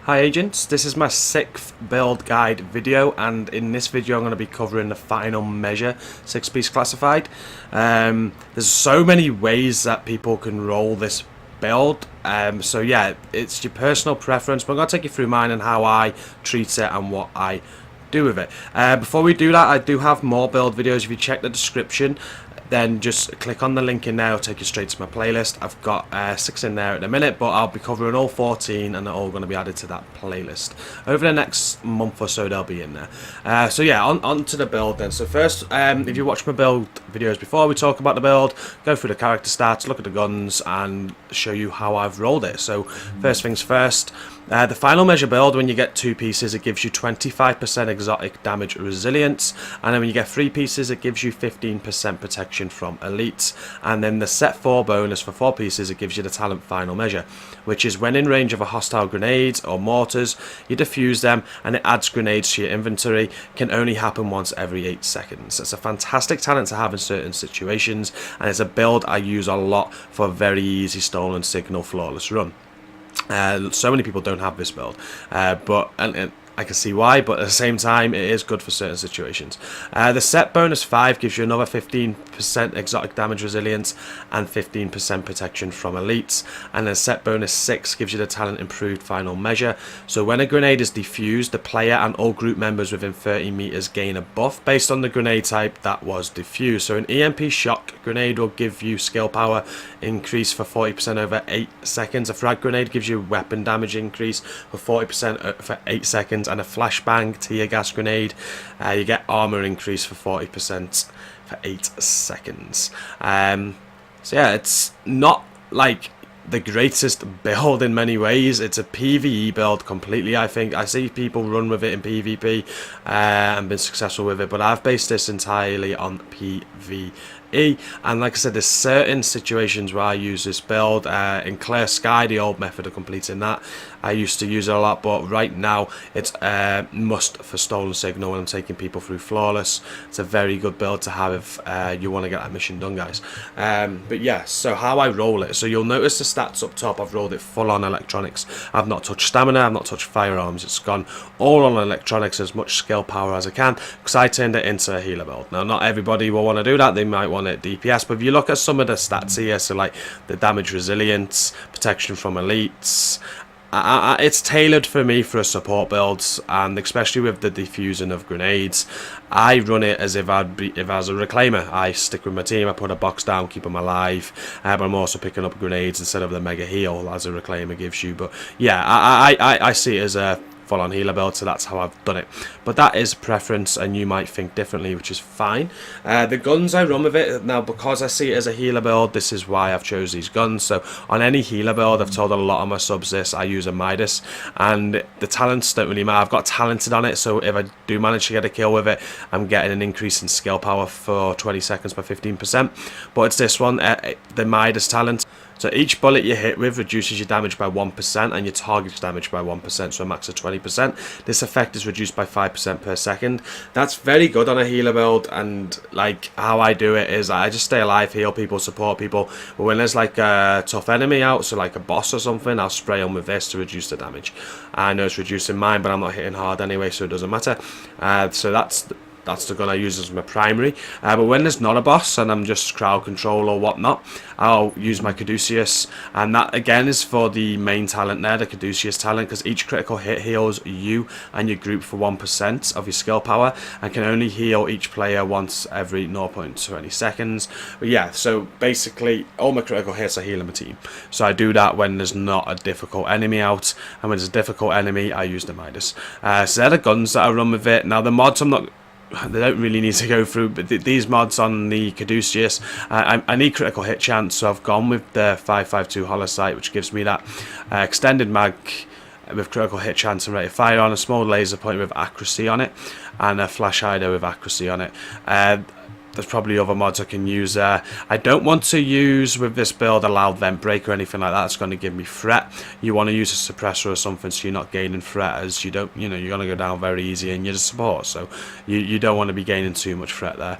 Hi agents, this is my 6th build guide video, and in this video I'm going to be covering the final measure 6-piece classified. There's so many ways that people can roll this build, so yeah, it's your personal preference, but I'm going to take you through mine and how I treat it and what I do with it. Before we do that, I do have more build videos. If you check the description, then just click on the link in there, it'll take you straight to my playlist. I've got 6 in there at the minute, but I'll be covering all 14 and they're all going to be added to that playlist. Over the next month or so they'll be in there. So yeah, on to the build then. So first, if you watch my build videos before, we talk about the build, go through the character stats, look at the guns and show you how I've rolled it. So first things first, the final measure build, when you get 2 pieces, it gives you 25% exotic damage resilience, and then when you get 3 pieces, it gives you 15% protection from elites. And then the set 4 bonus for 4 pieces, it gives you the talent final measure, which is when in range of a hostile grenades or mortars, you defuse them and it adds grenades to your inventory. Can only happen once every 8 seconds. It's a fantastic talent to have in certain situations, and it's a build I use a lot for a very easy stolen signal flawless run. So many people don't have this build, but I can see why, but at the same time it is good for certain situations. The set bonus 5 gives you another 15% exotic damage resilience and 15% protection from elites, and then set bonus 6 gives you the talent improved final measure. So when a grenade is defused, the player and all group members within 30 meters gain a buff based on the grenade type that was defused. So an EMP shock grenade will give you skill power increase for 40% over 8 seconds. A frag grenade gives you weapon damage increase for 40% for 8 seconds, and a flashbang tear gas grenade, you get armor increase for 40% for 8 seconds. So yeah, it's not like the greatest build in many ways. It's a PvE build completely. I think I see people run with it in PvP and been successful with it, but I've based this entirely on PvE. And like I said, there's certain situations where I use this build. In Clear Sky, the old method of completing that, I used to use it a lot, but right now it's must for Stolen Signal when I'm taking people through Flawless. It's a very good build to have if you want to get that mission done, guys. But yeah, so how I roll it. So you'll notice the stats up top, I've rolled it full on electronics. I've not touched stamina, I've not touched firearms. It's gone all on electronics, as much skill power as I can, because I turned it into a healer build. Now, not everybody will want to do that. They might want it DPS, but if you look at some of the stats here, so like the damage resilience, protection from elites, it's tailored for me for a support builds, and especially with the defusing of grenades, I run it as if I was a reclaimer. I stick with my team, I put a box down, keep them alive, but I'm also picking up grenades instead of the mega heal as a reclaimer gives you. But yeah, I see it as a full-on healer build, so that's how I've done it. But that is preference, and you might think differently, which is fine. The guns I run with it now, because I see it as a healer build, this is why I've chose these guns. So on any healer build, I've told a lot of my subs this, I use a Midas, and the talents don't really matter. I've got talented on it, so if I do manage to get a kill with it, I'm getting an increase in skill power for 20 seconds by 15%. But it's this one, the Midas talent. So each bullet you hit with reduces your damage by 1% and your target's damage by 1%, so a max of 20%. This effect is reduced by 5% per second. That's very good on a healer build, and like how I do it is I just stay alive, heal people, support people. But when there's like a tough enemy out, so like a boss or something, I'll spray on with this to reduce the damage. I know it's reducing mine, but I'm not hitting hard anyway, so it doesn't matter. So that's the gun I use as my primary. But when there's not a boss and I'm just crowd control or whatnot, I'll use my Caduceus, and that again is for the main talent there, the Caduceus talent, because each critical hit heals you and your group for 1% of your skill power, and can only heal each player once every 0.20 seconds. But yeah, so basically all my critical hits are healing my team. So I do that when there's not a difficult enemy out, and when there's a difficult enemy, I use the Midas. So they're the guns that I run with it. Now the mods they don't really need to go through, but these mods on the Caduceus, I need critical hit chance, so I've gone with the 5.52 hollow sight, which gives me that extended mag with critical hit chance and rate of fire on, a small laser pointer with accuracy on it, and a flash hider with accuracy on it. There's probably other mods I can use there. I don't want to use with this build a loud vent break or anything like that. It's going to give me threat. You want to use a suppressor or something so you're not gaining threat, as you don't, you're going to go down very easy and you're the support, so you don't want to be gaining too much threat there.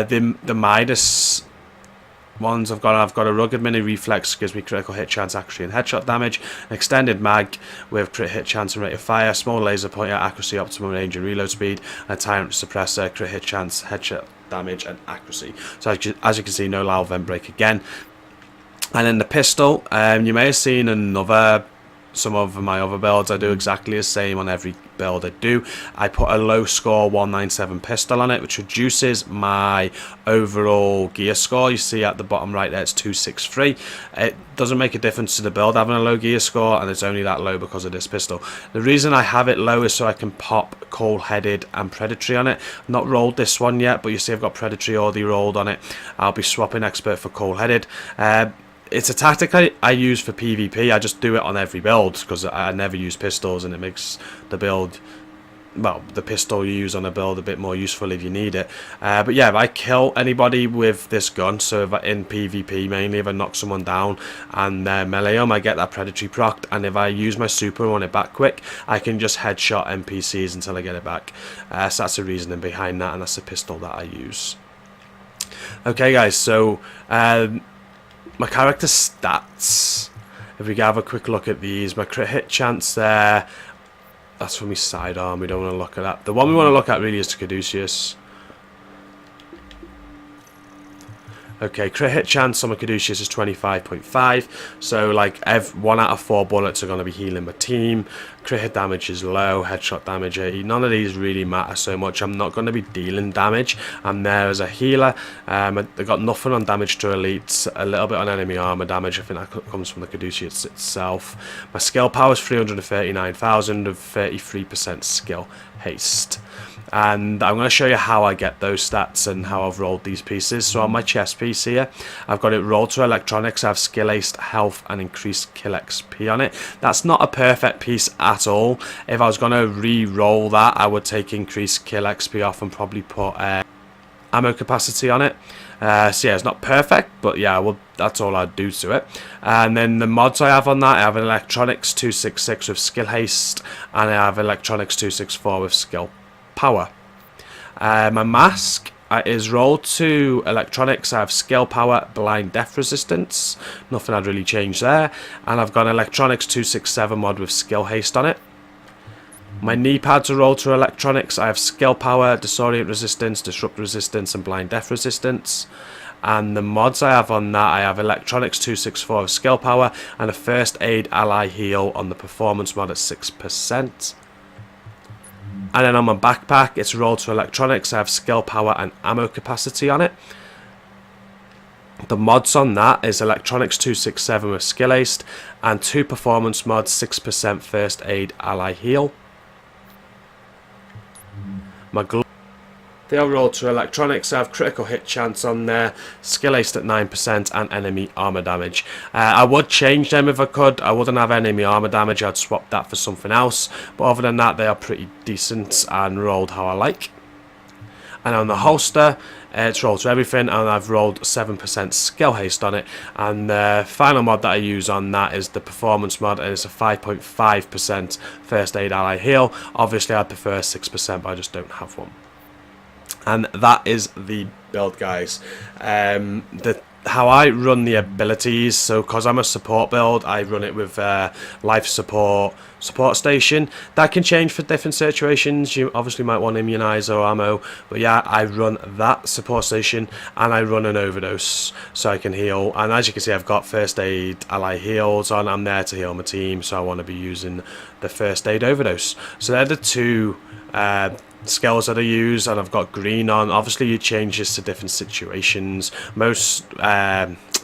The Midas ones I've got a rugged mini reflex, gives me critical hit chance, accuracy and headshot damage, an extended mag with crit hit chance and rate of fire, small laser pointer, accuracy, optimum range and reload speed, and a tyrant suppressor, crit hit chance, headshot damage and accuracy. So as you can see, no loud vent break again. And then the pistol, you may have seen some of my other builds, I do exactly the same on every build I do. I put a low score 197 pistol on it, which reduces my overall gear score. You see at the bottom right there, it's 263. It doesn't make a difference to the build having a low gear score, and it's only that low because of this pistol. The reason I have it low is so I can pop cold-headed and predatory on it. I've not rolled this one yet, but you see I've got predatory already rolled on it. I'll be swapping expert for cold-headed. It's a tactic I use for PvP. I just do it on every build because I never use pistols, and it makes the build, well, the pistol you use on a build a bit more useful if you need it. But yeah, if I kill anybody with this gun, so if in PvP mainly, if I knock someone down and melee them, I get that predatory procced, and if I use my super and want it back quick, I can just headshot NPCs until I get it back. So that's the reasoning behind that, and that's the pistol that I use. Okay guys, so my character stats, if we have a quick look at these, my crit hit chance there, that's for my sidearm, we don't want to look at that. The one we want to look at really is the Caduceus. Okay, crit hit chance on my Caduceus is 25.5, so like 1 out of 4 bullets are going to be healing my team. Crit hit damage is low, headshot damage 80. None of these really matter so much. I'm not going to be dealing damage. I'm there as a healer. They've got nothing on damage to elites, a little bit on enemy armor damage. I think that comes from the Caduceus itself. My skill power is 339,000 of 33% skill haste. And I'm going to show you how I get those stats and how I've rolled these pieces. So on my chest piece here, I've got it rolled to electronics. I have skill haste, health and increased kill XP on it. That's not a perfect piece at all. If I was going to re-roll that, I would take increased kill XP off and probably put ammo capacity on it. So yeah, it's not perfect, but yeah, that's all I'd do to it. And then the mods I have on that, I have an electronics 266 with skill haste, and I have electronics 264 with skill power. My mask is rolled to electronics. I have skill power, blind death resistance, nothing I'd really change there, and I've got an electronics 267 mod with skill haste on it. My knee pads are rolled to electronics. I have skill power, disorient resistance, disrupt resistance and blind death resistance. And the mods I have on that, I have electronics 264 with skill power and a first aid ally heal on the performance mod at 6%. And then on my backpack, it's rolled to electronics. I have skill power and ammo capacity on it. The mods on that is electronics 267 with skill haste and 2 performance mods, 6% first aid ally heal. My they are rolled to electronics. I have critical hit chance on there, skill haste at 9% and enemy armor damage. I would change them if I could. I wouldn't have enemy armor damage, I'd swap that for something else, but other than that they are pretty decent and rolled how I like. And on the holster, it's rolled to everything, and I've rolled 7% skill haste on it. And the final mod that I use on that is the performance mod, and it's a 5.5% first aid ally heal. Obviously I'd prefer 6%, but I just don't have one. And that is the build, guys. How I run the abilities, so because I'm a support build, I run it with life support station. That can change for different situations. You obviously might want immunizer or ammo, but yeah, I run that support station, and I run an overdose so I can heal. And as you can see, I've got first aid ally heals on. I'm there to heal my team, so I want to be using the first aid overdose. So they're the two skills that I use, and I've got green on. Obviously you change this to different situations. Most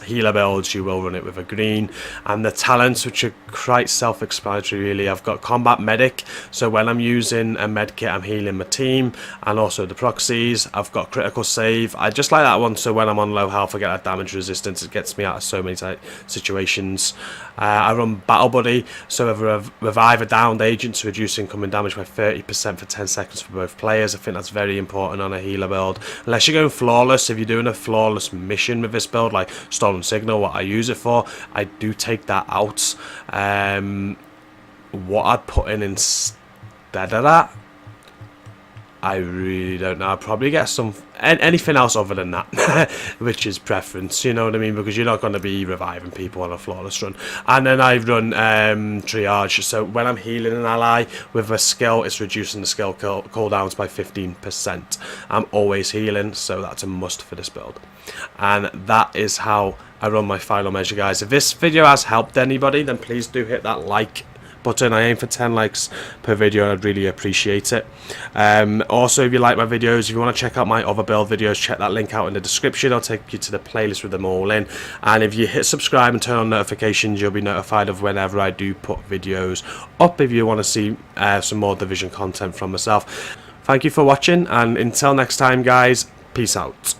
healer builds you will run it with a green, and the talents, which are quite self-explanatory really. I've got combat medic, so when I'm using a med kit I'm healing my team, and also the proxies. I've got critical save, I just like that one, so when I'm on low health I get that damage resistance. It gets me out of so many situations. I run battle buddy, so if I revive a downed agent to reduce incoming damage by 30% for 10 seconds for both players. I think that's very important on a healer build, unless you're going flawless. If you're doing a flawless mission with this build, like stolen signal, what I use it for, I do take that out. What I'd put in instead of that, I really don't know. I'll probably get some anything else other than that, which is preference. You know what I mean? Because you're not going to be reviving people on a flawless run. And then I run triage. So when I'm healing an ally with a skill, it's reducing the skill cooldowns by 15%. I'm always healing, so that's a must for this build. And that is how I run my final measure, guys. If this video has helped anybody, then please do hit that like button. I aim for 10 likes per video and I'd really appreciate it. Also, if you like my videos, if you want to check out my other build videos, check that link out in the description. I'll take you to the playlist with them all in, and if you hit subscribe and turn on notifications, you'll be notified of whenever I do put videos up if you want to see some more Division content from myself. Thank you for watching, and until next time, guys, peace out.